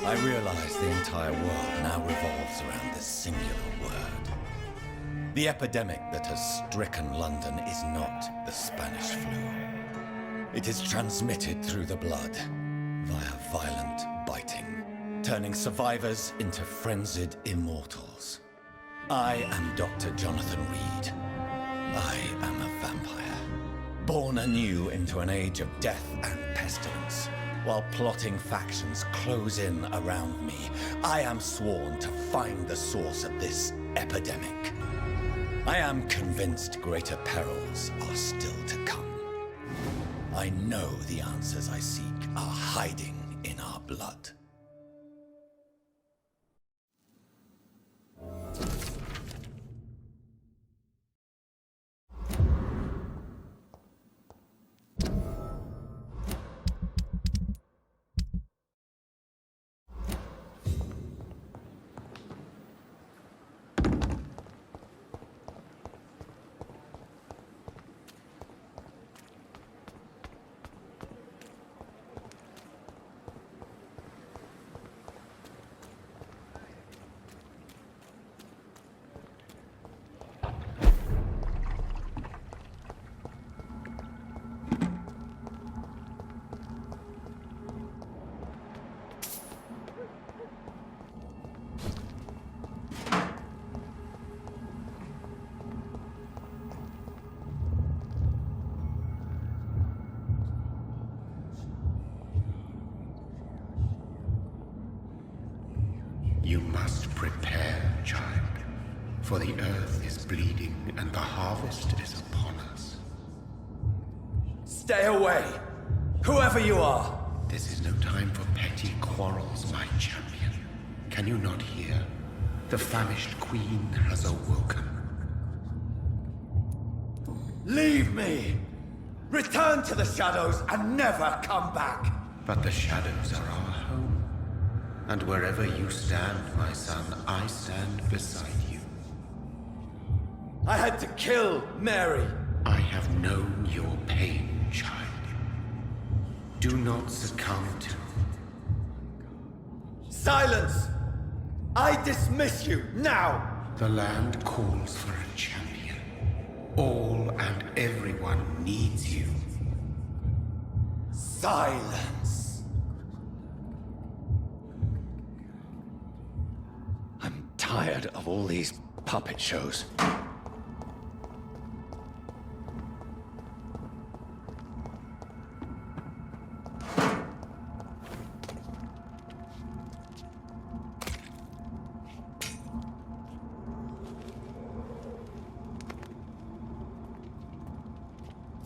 I realize the entire world now revolves around this singular word. The epidemic that has stricken London is not the Spanish flu. It is transmitted through the blood, via violent biting, turning survivors into frenzied immortals. I am Dr. Jonathan Reid. I am a vampire, born anew into an age of death and pestilence. While plotting factions close in around me, I am sworn to find the source of this epidemic. I am convinced greater perils are still to come. I know the answers I seek are hiding in our blood. You must prepare, child, for the earth is bleeding and the harvest is upon us. Stay away, whoever you are! This is no time for petty quarrels, my champion. Can you not hear? The famished queen has awoken. Leave me! Return to the shadows and never come back! But the shadows are our home. And wherever you stand, my son, I stand beside you. I had to kill Mary. I have known your pain, child. Do not succumb to... Silence! I dismiss you, now! The land calls for a champion. All and everyone needs you. Silence! I'm tired of all these puppet shows.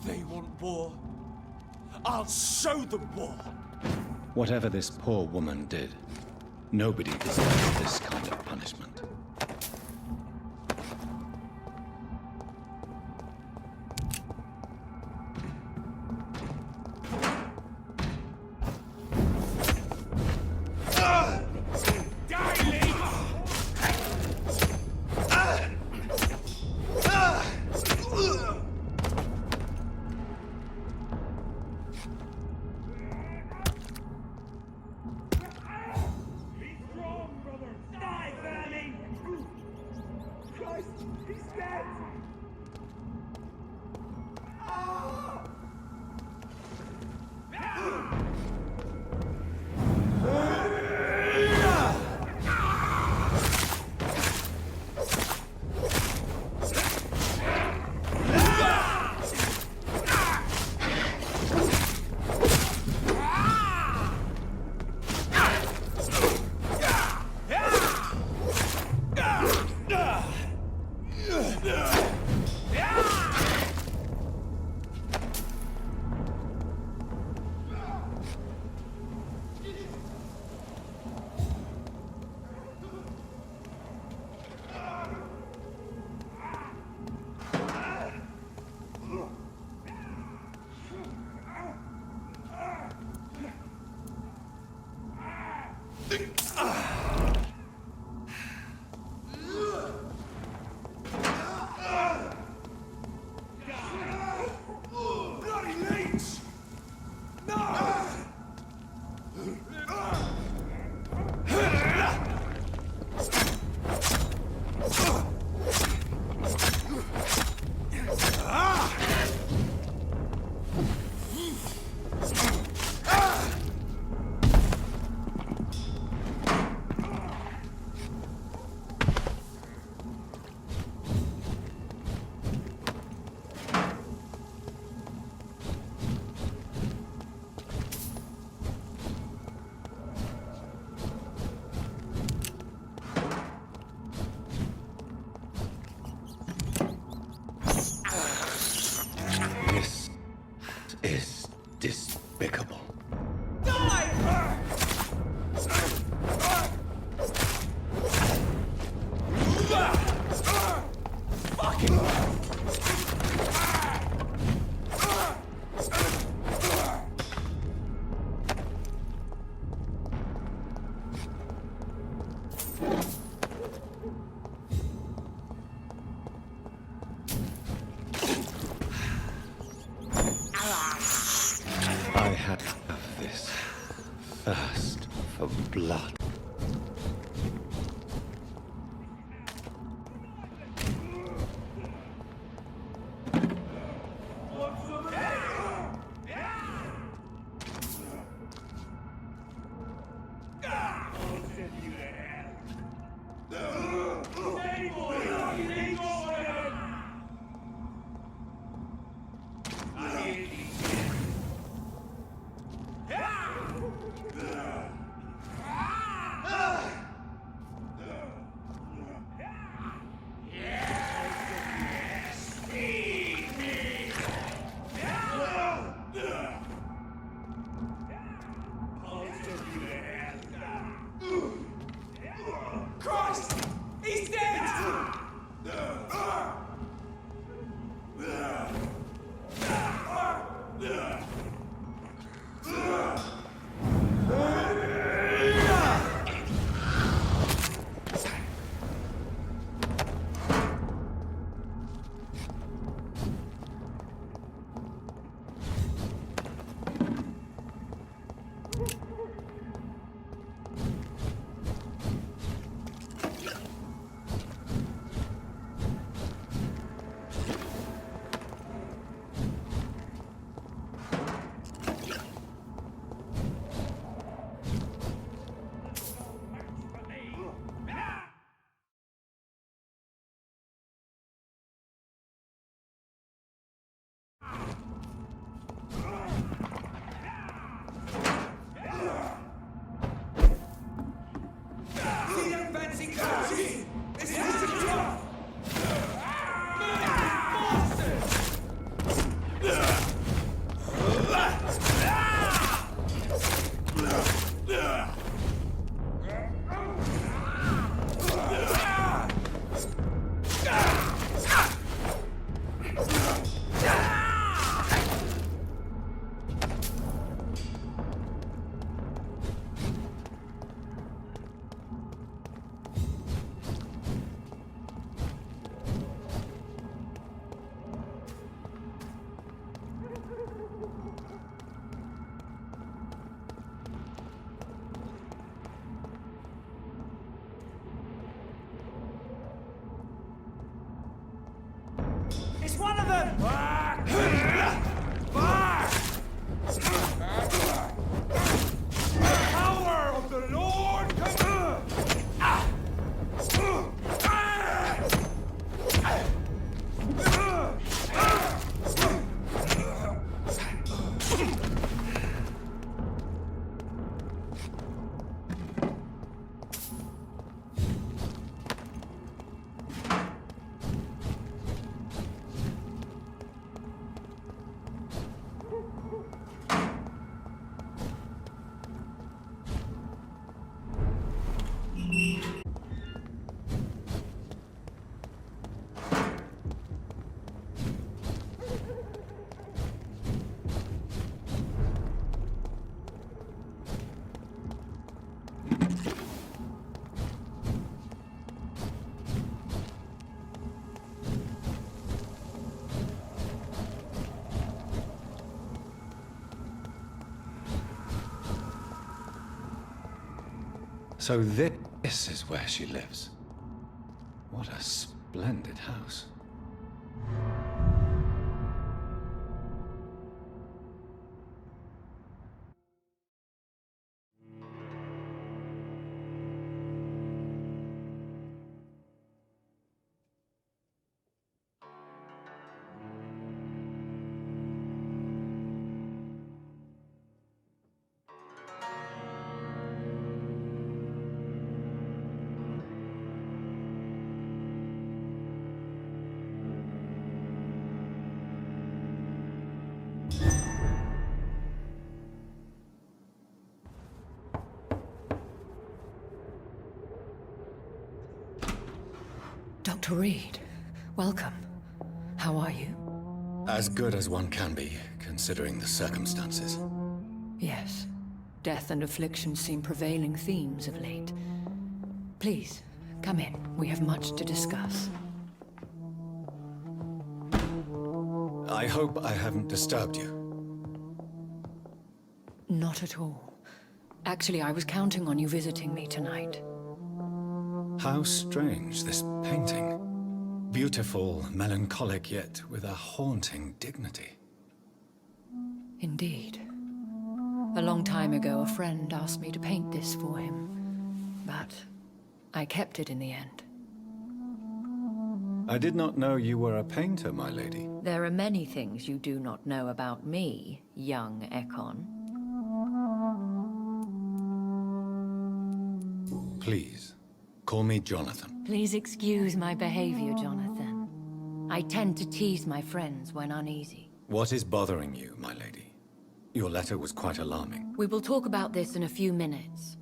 They want war. I'll show them war. Whatever this poor woman did, nobody deserves this kind of punishment. It's one of them! Power of the Lord come! So this is where she lives. What a splendid house. Dr. Reid, welcome. How are you? As good as one can be, considering the circumstances. Yes. Death and affliction seem prevailing themes of late. Please, come in. We have much to discuss. I hope I haven't disturbed you. Not at all. Actually, I was counting on you visiting me tonight. How strange, this painting. Beautiful, melancholic, yet with a haunting dignity. Indeed. A long time ago, a friend asked me to paint this for him, but I kept it in the end. I did not know you were a painter, my lady. There are many things you do not know about me, young Ekon. Please, call me Jonathan. Please excuse my behavior, Jonathan. I tend to tease my friends when uneasy. What is bothering you, my lady? Your letter was quite alarming. We will talk about this in a few minutes.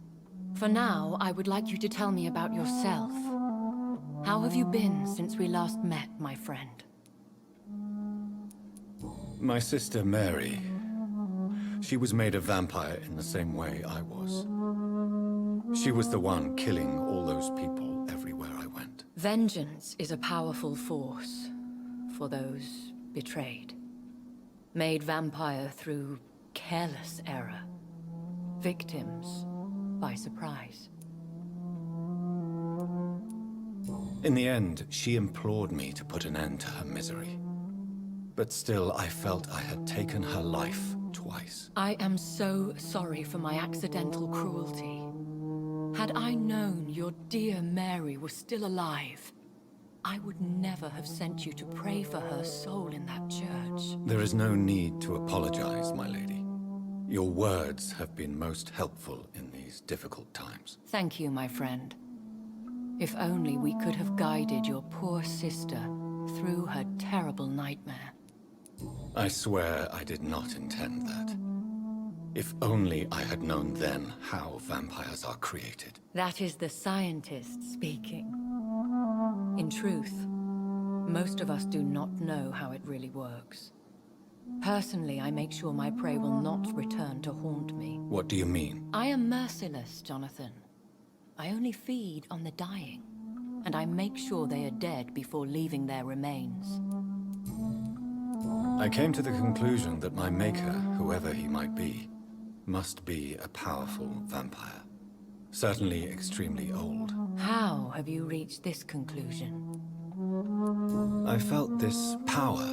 For now, I would like you to tell me about yourself. How have you been since we last met, my friend? My sister Mary. She was made a vampire in the same way I was. She was the one killing all those people everywhere I went. Vengeance is a powerful force for those betrayed. Made vampire through careless error. Victims by surprise. In the end, she implored me to put an end to her misery. But still, I felt I had taken her life twice. I am so sorry for my accidental cruelty. Had I known your dear Mary was still alive, I would never have sent you to pray for her soul in that church. There is no need to apologize, my lady. Your words have been most helpful in these difficult times. Thank you, my friend. If only we could have guided your poor sister through her terrible nightmare. I swear I did not intend that. If only I had known then how vampires are created. That is the scientist speaking. In truth, most of us do not know how it really works. Personally, I make sure my prey will not return to haunt me. What do you mean? I am merciless, Jonathan. I only feed on the dying, and I make sure they are dead before leaving their remains. I came to the conclusion that my maker, whoever he might be, must be a powerful vampire. Certainly extremely old. How have you reached this conclusion? I felt this power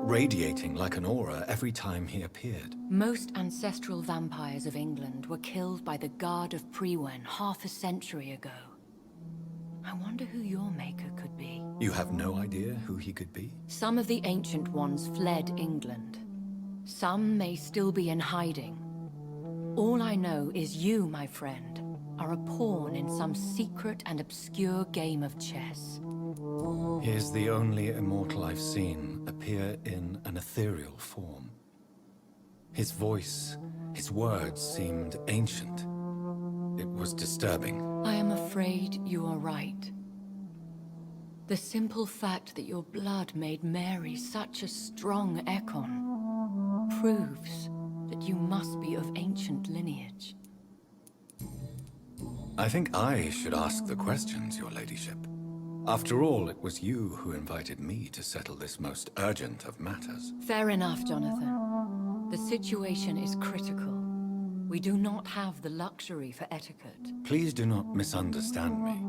radiating like an aura every time he appeared. Most ancestral vampires of England were killed by the Guard of Prewen half a century ago. I wonder who your maker could be. You have no idea who he could be? Some of the Ancient Ones fled England. Some may still be in hiding. All I know is you, my friend, are a pawn in some secret and obscure game of chess. He is the only immortal I've seen appear in an ethereal form. His voice, his words seemed ancient. It was disturbing. I am afraid you are right. The simple fact that your blood made Mary such a strong Ekon proves that you must be of ancient lineage. I think I should ask the questions, your ladyship. After all, it was you who invited me to settle this most urgent of matters. Fair enough, Jonathan. The situation is critical. We do not have the luxury for etiquette. Please do not misunderstand me.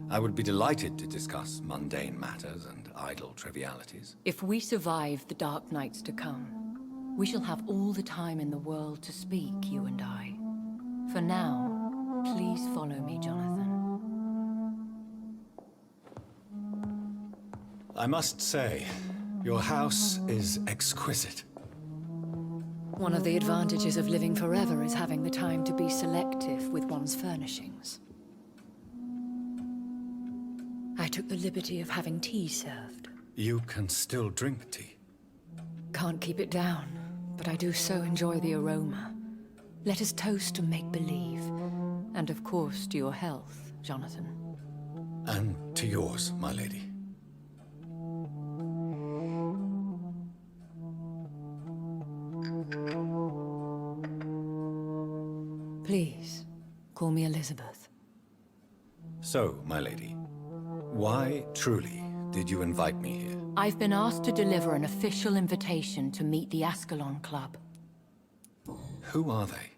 I would be delighted to discuss mundane matters and idle trivialities. If we survive the dark nights to come, we shall have all the time in the world to speak, you and I. For now, please follow me, Jonathan. I must say, your house is exquisite. One of the advantages of living forever is having the time to be selective with one's furnishings. I took the liberty of having tea served. You can still drink tea. Can't keep it down, but I do so enjoy the aroma. Let us toast to make-believe. And of course, to your health, Jonathan. And to yours, my lady. Please, call me Elizabeth. So, my lady, why, truly, did you invite me here? I've been asked to deliver an official invitation to meet the Ascalon Club. Who are they?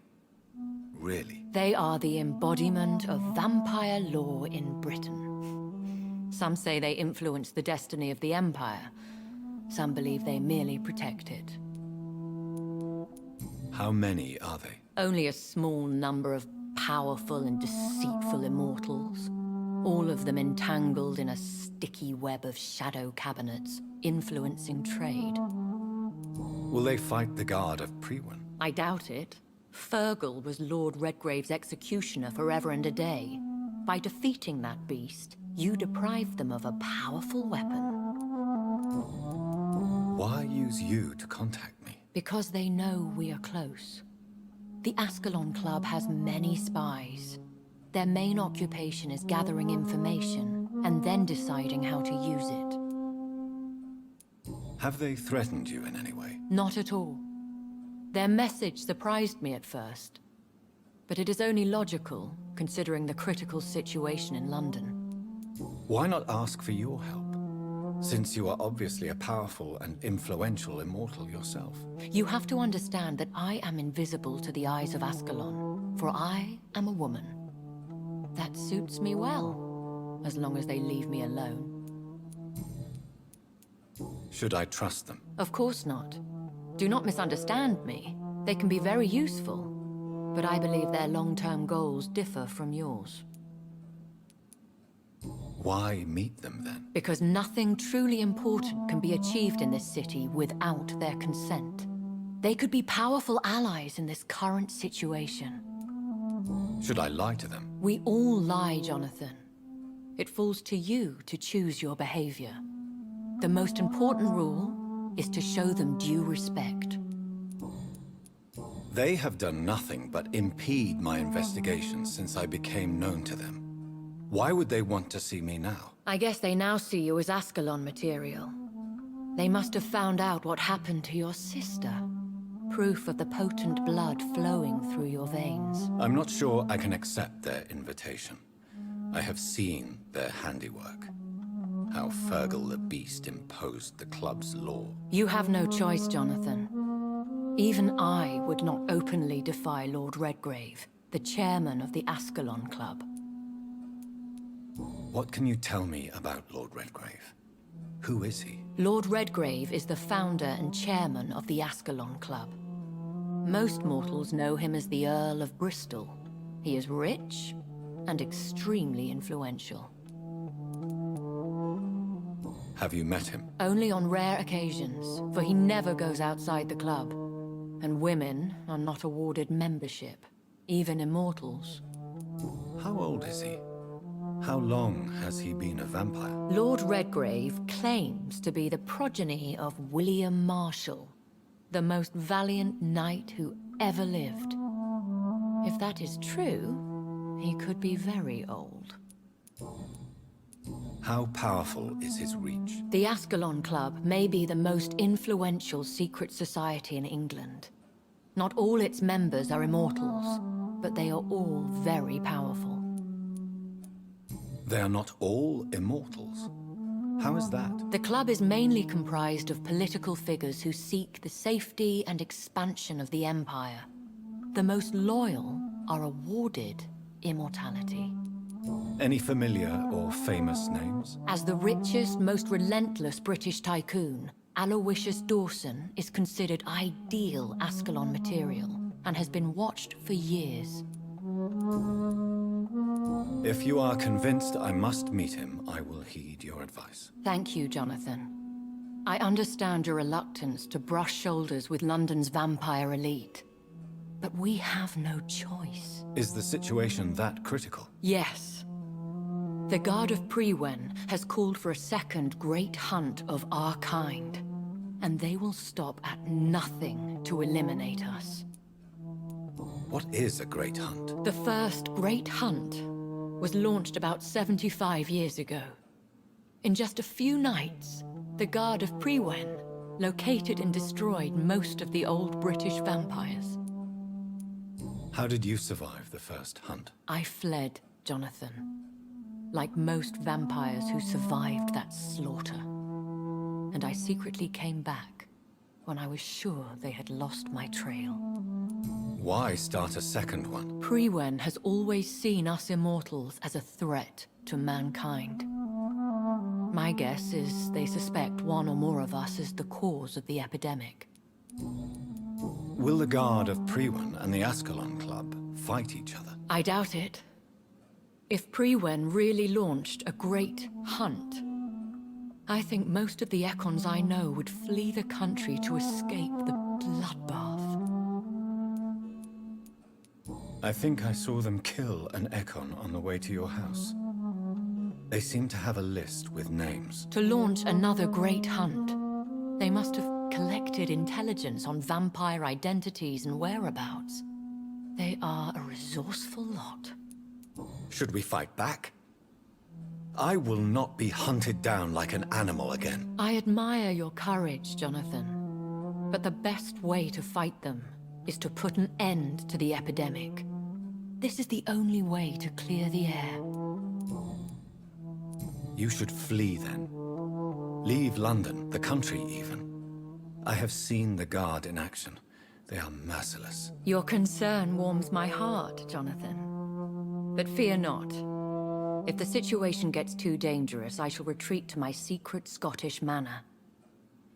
Really? They are the embodiment of vampire law in Britain. Some say they influence the destiny of the Empire. Some believe they merely protect it. How many are they? Only a small number of powerful and deceitful immortals. All of them entangled in a sticky web of shadow cabinets, influencing trade. Will they fight the Guard of Prewen? I doubt it. Fergal was Lord Redgrave's executioner forever and a day. By defeating that beast, you deprived them of a powerful weapon. Why use you to contact me? Because they know we are close. The Ascalon Club has many spies. Their main occupation is gathering information, and then deciding how to use it. Have they threatened you in any way? Not at all. Their message surprised me at first. But it is only logical, considering the critical situation in London. Why not ask for your help? Since you are obviously a powerful and influential immortal yourself. You have to understand that I am invisible to the eyes of Ascalon, for I am a woman. That suits me well, as long as they leave me alone. Should I trust them? Of course not. Do not misunderstand me. They can be very useful, but I believe their long-term goals differ from yours. Why meet them then? Because nothing truly important can be achieved in this city without their consent. They could be powerful allies in this current situation. Should I lie to them? We all lie, Jonathan. It falls to you to choose your behavior. The most important rule is to show them due respect. They have done nothing but impede my investigations since I became known to them. Why would they want to see me now? I guess they now see you as Ascalon material. They must have found out what happened to your sister. Proof of the potent blood flowing through your veins. I'm not sure I can accept their invitation. I have seen their handiwork. How Fergal the Beast imposed the club's law. You have no choice, Jonathan. Even I would not openly defy Lord Redgrave, the chairman of the Ascalon Club. What can you tell me about Lord Redgrave? Who is he? Lord Redgrave is the founder and chairman of the Ascalon Club. Most mortals know him as the Earl of Bristol. He is rich and extremely influential. Have you met him? Only on rare occasions, for he never goes outside the club. And women are not awarded membership, even immortals. How old is he? How long has he been a vampire? Lord Redgrave claims to be the progeny of William Marshall, the most valiant knight who ever lived. If that is true, he could be very old. How powerful is his reach? The Ascalon Club may be the most influential secret society in England. Not all its members are immortals, but they are all very powerful. They are not all immortals. How is that? The club is mainly comprised of political figures who seek the safety and expansion of the Empire. The most loyal are awarded immortality. Any familiar or famous names? As the richest, most relentless British tycoon, Aloysius Dawson is considered ideal Ascalon material and has been watched for years. If you are convinced I must meet him, I will heed your advice. Thank you, Jonathan. I understand your reluctance to brush shoulders with London's vampire elite. But we have no choice. Is the situation that critical? Yes. The Guard of Prewen has called for a second great hunt of our kind. And they will stop at nothing to eliminate us. What is a great hunt? The first great hunt was launched about 75 years ago. In just a few nights, the Guard of Prewen located and destroyed most of the old British vampires. How did you survive the first hunt? I fled, Jonathan. Like most vampires who survived that slaughter. And I secretly came back when I was sure they had lost my trail. Why start a second one? Prewen has always seen us immortals as a threat to mankind. My guess is they suspect one or more of us as the cause of the epidemic. Will the Guard of Prewen and the Ascalon Club fight each other? I doubt it. If Prewen really launched a great hunt, I think most of the Econs I know would flee the country to escape the bloodbath. I think I saw them kill an Econ on the way to your house. They seem to have a list with names. To launch another great hunt, they must have collected intelligence on vampire identities and whereabouts. They are a resourceful lot. Should we fight back? I will not be hunted down like an animal again. I admire your courage, Jonathan. But the best way to fight them is to put an end to the epidemic. This is the only way to clear the air. You should flee then. Leave London, the country even. I have seen the Guard in action. They are merciless. Your concern warms my heart, Jonathan. But fear not. If the situation gets too dangerous, I shall retreat to my secret Scottish manor.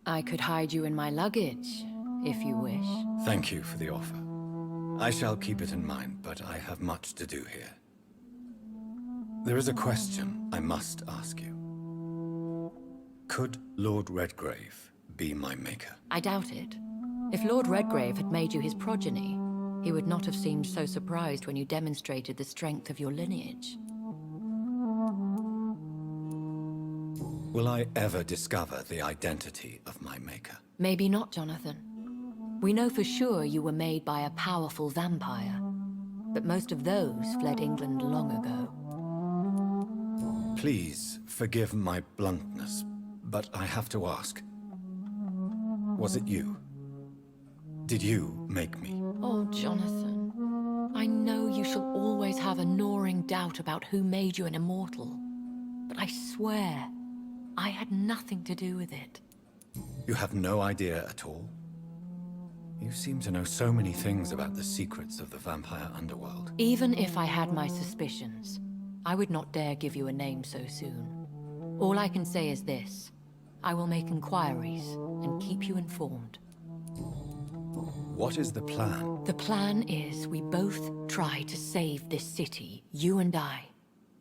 I could hide you in my luggage, if you wish. Thank you for the offer. I shall keep it in mind, but I have much to do here. There is a question I must ask you. Could Lord Redgrave be my maker? I doubt it. If Lord Redgrave had made you his progeny, he would not have seemed so surprised when you demonstrated the strength of your lineage. Will I ever discover the identity of my maker? Maybe not, Jonathan. We know for sure you were made by a powerful vampire, but most of those fled England long ago. Please forgive my bluntness, but I have to ask. Was it you? Did you make me? Oh, Jonathan. I know you shall always have a gnawing doubt about who made you an immortal, but I swear, I had nothing to do with it. You have no idea at all? You seem to know so many things about the secrets of the vampire underworld. Even if I had my suspicions, I would not dare give you a name so soon. All I can say is this. I will make inquiries and keep you informed. What is the plan? The plan is we both try to save this city, you and I.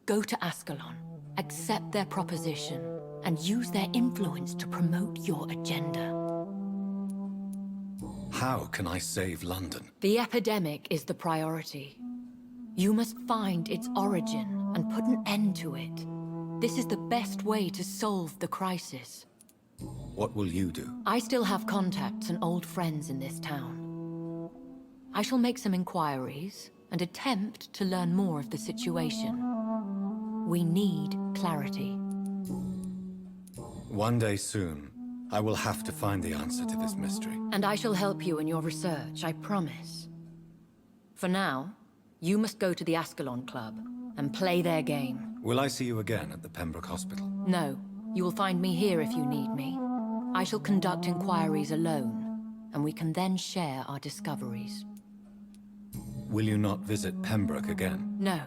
Go to Ascalon, accept their proposition, and use their influence to promote your agenda. How can I save London? The epidemic is the priority. You must find its origin and put an end to it. This is the best way to solve the crisis. What will you do? I still have contacts and old friends in this town. I shall make some inquiries and attempt to learn more of the situation. We need clarity. One day soon, I will have to find the answer to this mystery. And I shall help you in your research, I promise. For now, you must go to the Ascalon Club and play their game. Will I see you again at the Pembroke Hospital? No, you will find me here if you need me. I shall conduct inquiries alone, and we can then share our discoveries. Will you not visit Pembroke again? No,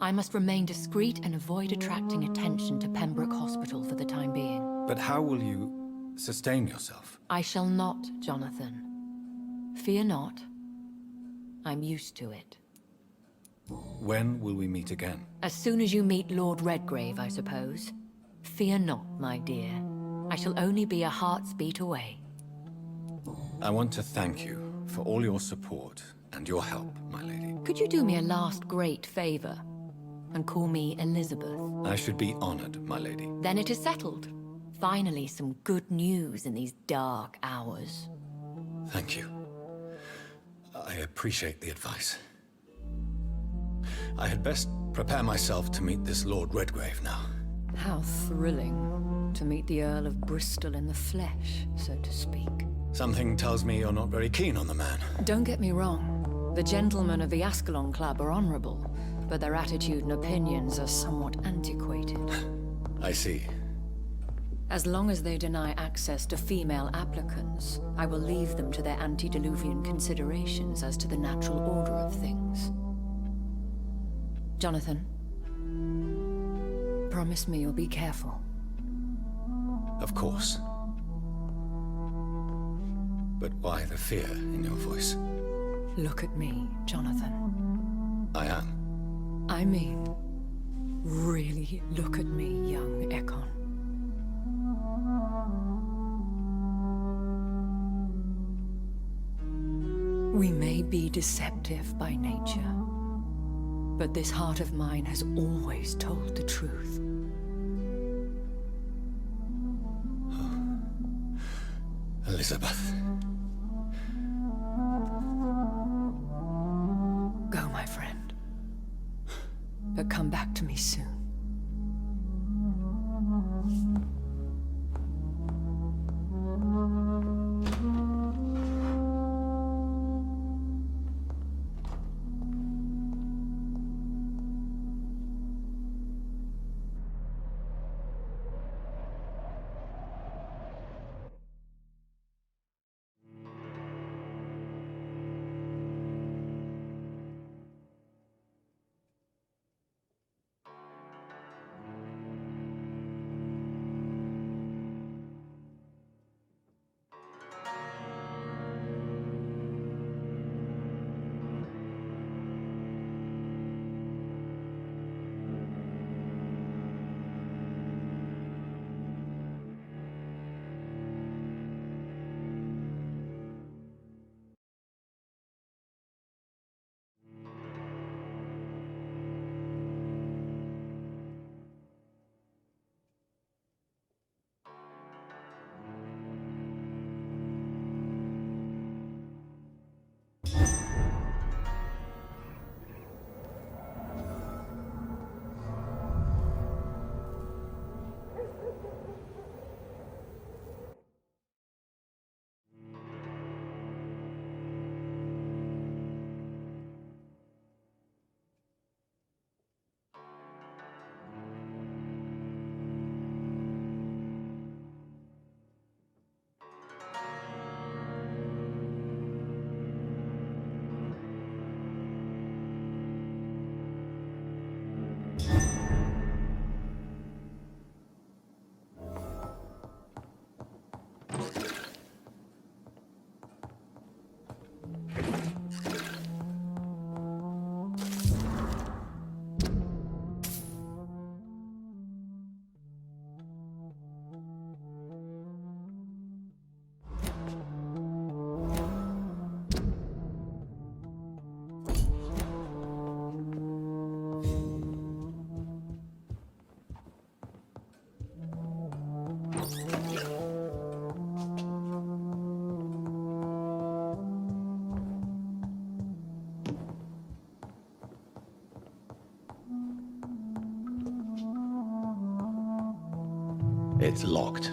I must remain discreet and avoid attracting attention to Pembroke Hospital for the time being. But how will you sustain yourself? I shall not, Jonathan. Fear not. I'm used to it. When will we meet again? As soon as you meet Lord Redgrave, I suppose. Fear not, my dear. I shall only be a heart's beat away. I want to thank you for all your support and your help, my lady. Could you do me a last great favor and call me Elizabeth? I should be honored, my lady. Then it is settled. Finally, some good news in these dark hours. Thank you. I appreciate the advice. I had best prepare myself to meet this Lord Redgrave now. How thrilling to meet the Earl of Bristol in the flesh, so to speak. Something tells me you're not very keen on the man. Don't get me wrong. The gentlemen of the Ascalon Club are honorable, but their attitude and opinions are somewhat antiquated. I see. As long as they deny access to female applicants, I will leave them to their antediluvian considerations as to the natural order of things. Jonathan, promise me you'll be careful. Of course. But why the fear in your voice? Look at me, Jonathan. I am. I mean, really look at me, young Ekon. We may be deceptive by nature, but this heart of mine has always told the truth. Elizabeth. Go, my friend. But come back to me soon. It's locked.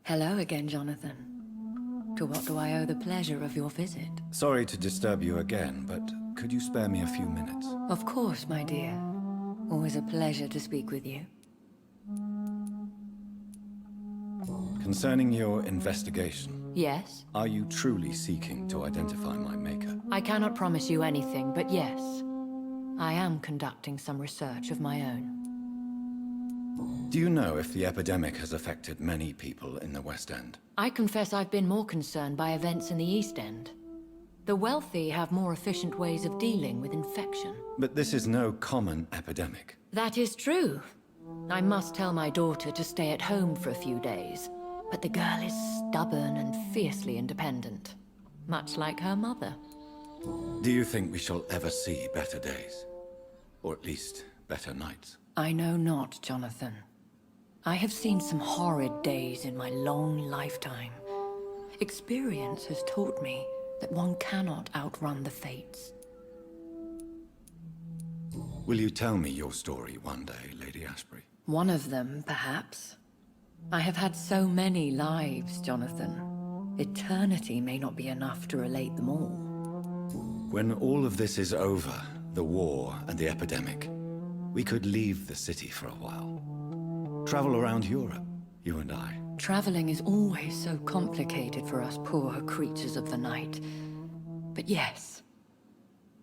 Hello again, Jonathan. To what do I owe the pleasure of your visit? Sorry to disturb you again, but could you spare me a few minutes? Of course, my dear. Always a pleasure to speak with you. Concerning your investigation, Yes? are you truly seeking to identify my maker? I cannot promise you anything, but yes. I am conducting some research of my own. Do you know if the epidemic has affected many people in the West End? I confess I've been more concerned by events in the East End. The wealthy have more efficient ways of dealing with infection. But this is no common epidemic. That is true. I must tell my daughter to stay at home for a few days. But the girl is stubborn and fiercely independent. Much like her mother. Do you think we shall ever see better days? Or at least, better nights? I know not, Jonathan. I have seen some horrid days in my long lifetime. Experience has taught me that one cannot outrun the fates. Will you tell me your story one day, Lady Ashbury? One of them, perhaps. I have had so many lives, Jonathan. Eternity may not be enough to relate them all. When all of this is over, the war and the epidemic, we could leave the city for a while. Travel around Europe, you and I. Traveling is always so complicated for us poor creatures of the night. But yes,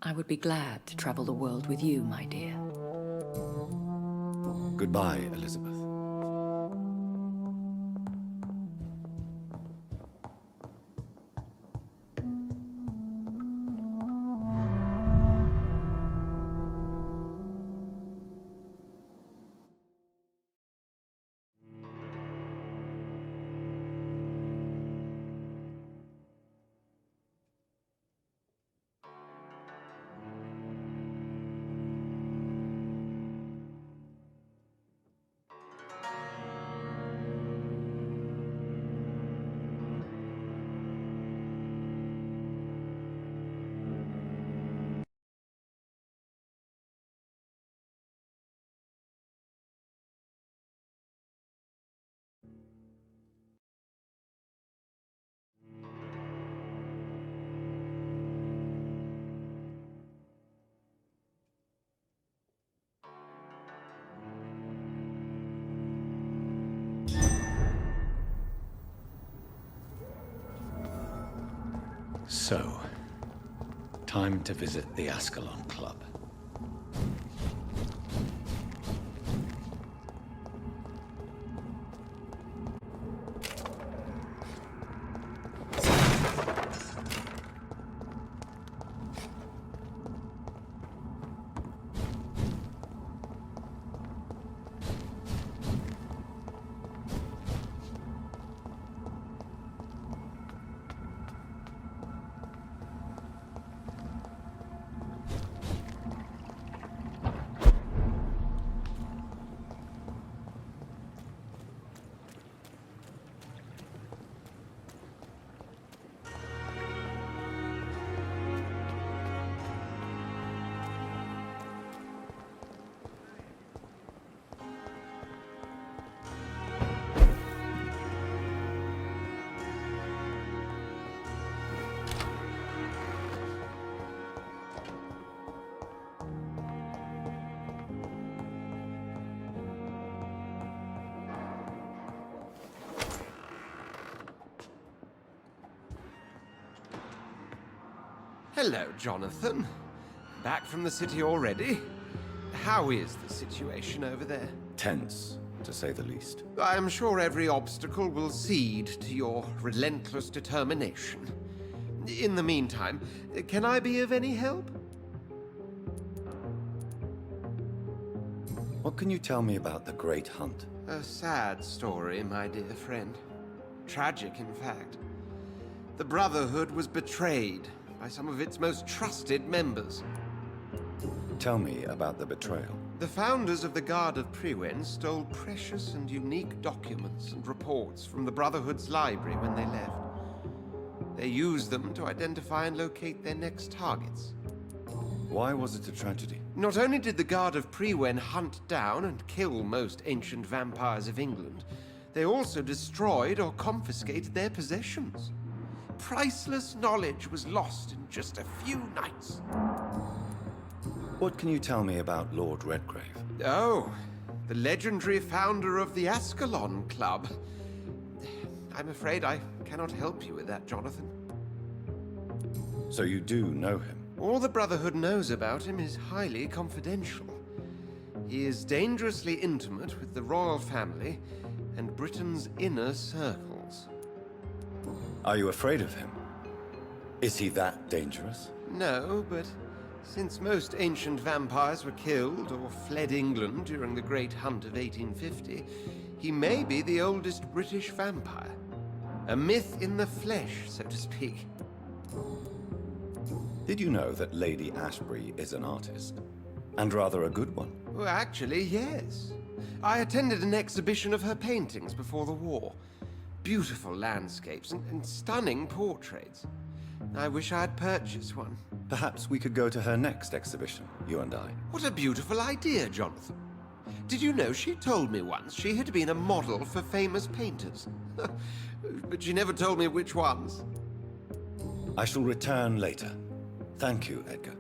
I would be glad to travel the world with you, my dear. Goodbye, Elizabeth. So, time to visit the Ascalon Club. Hello, Jonathan. Back from the city already? How is the situation over there? Tense, to say the least. I am sure every obstacle will cede to your relentless determination. In the meantime, can I be of any help? What can you tell me about the Great Hunt? A sad story, my dear friend. Tragic, in fact. The Brotherhood was betrayed by some of its most trusted members. Tell me about the betrayal. The founders of the Guard of Priwen stole precious and unique documents and reports from the Brotherhood's library when they left. They used them to identify and locate their next targets. Why was it a tragedy? Not only did the Guard of Priwen hunt down and kill most ancient vampires of England, they also destroyed or confiscated their possessions. Priceless knowledge was lost in just a few nights. What can you tell me about Lord Redgrave? Oh, the legendary founder of the Ascalon Club. I'm afraid I cannot help you with that, Jonathan. So you do know him? All the Brotherhood knows about him is highly confidential. He is dangerously intimate with the royal family and Britain's inner circles. Are you afraid of him? Is he that dangerous? No, but since most ancient vampires were killed or fled England during the Great Hunt of 1850, he may be the oldest British vampire. A myth in the flesh, so to speak. Did you know that Lady Ashbury is an artist? And rather a good one. Well, actually, yes. I attended an exhibition of her paintings before the war. Beautiful landscapes and stunning portraits. I wish I had purchased one. Perhaps we could go to her next exhibition, you and I. What a beautiful idea, Jonathan. Did you know she told me once she had been a model for famous painters? But she never told me which ones. I shall return later. Thank you, Edgar.